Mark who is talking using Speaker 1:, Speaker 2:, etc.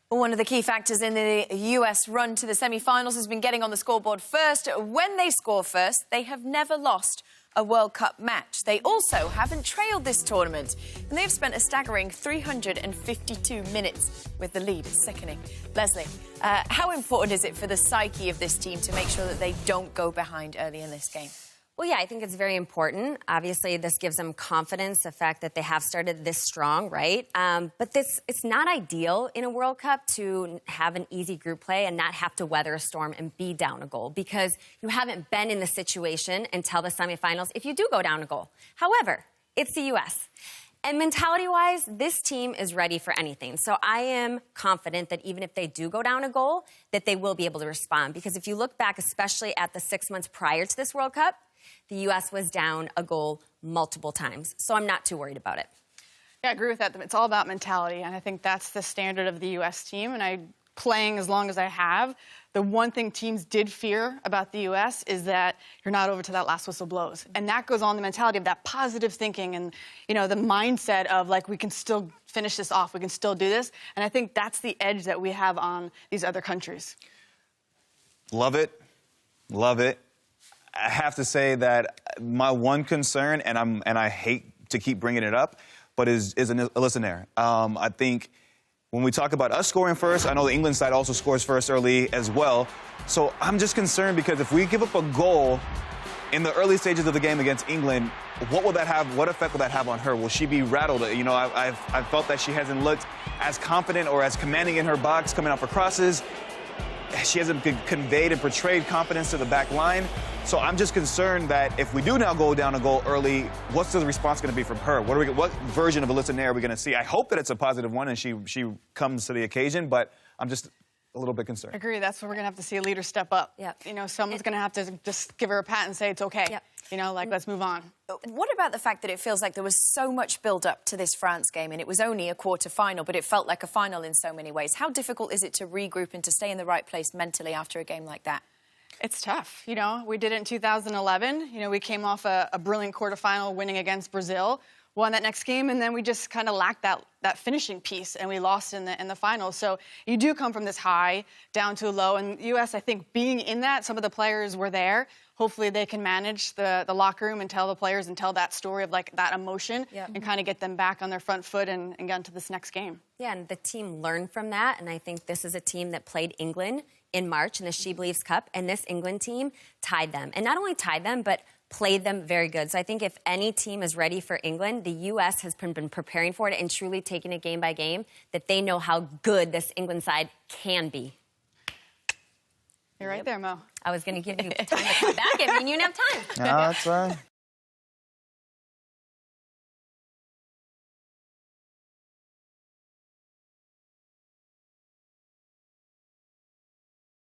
Speaker 1: One of the key factors in the US run to the semi-finals has been getting on the scoreboard first. When they score first, they have never lost a World Cup match. They also haven't trailed this tournament, and they've spent a staggering 352 minutes with the lead. It's sickening. Leslie, how important is it for the psyche of this team to make sure that they don't go behind early in this game?
Speaker 2: Well, yeah, I think it's very important. Obviously, this gives them confidence, the fact that they have started this strong, right? But it's not ideal in a World Cup to have an easy group play and not have to weather a storm and be down a goal, because you haven't been in the situation until the semifinals if you do go down a goal. However, it's the U.S. And mentality-wise, this team is ready for anything. So I am confident that even if they do go down a goal, that they will be able to respond. Because if you look back, especially at the 6 months prior to this World Cup, the U.S. was down a goal multiple times. So I'm not too worried about it.
Speaker 3: Yeah, I agree with that. It's all about mentality, and I think that's the standard of the U.S. team. And playing as long as I have, the one thing teams did fear about the U.S. is that you're not over till that last whistle blows. And that goes on the mentality of that positive thinking and, you know, the mindset of, like, we can still finish this off, we can still do this. And I think that's the edge that we have on these other countries.
Speaker 4: Love it. Love it. I have to say that my one concern, and I hate to keep bringing it up, but is Alyssa Naeher. I think when we talk about us scoring first, I know the England side also scores first early as well. So I'm just concerned because if we give up a goal in the early stages of the game against England, what will that have? What effect will that have on her? Will she be rattled? You know, I've felt that she hasn't looked as confident or as commanding in her box coming out for crosses. She hasn't conveyed and portrayed confidence to the back line. So I'm just concerned that if we do now go down a goal early, what's the response going to be from her? What version of Alyssa Naeher are we going to see? I hope that it's a positive one and she comes to the occasion, but I'm just a little bit concerned.
Speaker 3: I agree. That's where we're going to have to see a leader step up.
Speaker 2: Yep.
Speaker 3: You know, someone's going to have to just give her a pat and say it's okay.
Speaker 2: Yep.
Speaker 3: You know, like, let's move on.
Speaker 1: What about the fact that it feels like there was so much build-up to this France game, and it was only a quarter-final, but it felt like a final in so many ways? How difficult is it to regroup and to stay in the right place mentally after a game like that?
Speaker 3: It's tough. You know, we did it in 2011. You know, we came off a brilliant quarterfinal winning against Brazil, won that next game, and then we just kind of lacked that finishing piece, and we lost in the final. So you do come from this high down to a low, and U.S., I think, being in that, some of the players were there. Hopefully they can manage the locker room and tell the players and tell that story of, like, that emotion and kind of get them back on their front foot and get into this next game.
Speaker 2: Yeah, and the team learned from that, and I think this is a team that played England in March in the She Believes Cup, and this England team tied them. And not only tied them, but played them very good. So I think if any team is ready for England, the U.S. has been preparing for it and truly taking it game by game, that they know how good this England side can be.
Speaker 3: You're right there, Mo.
Speaker 2: I was going to give you time to come back. I mean, you didn't have time.
Speaker 4: No, that's right.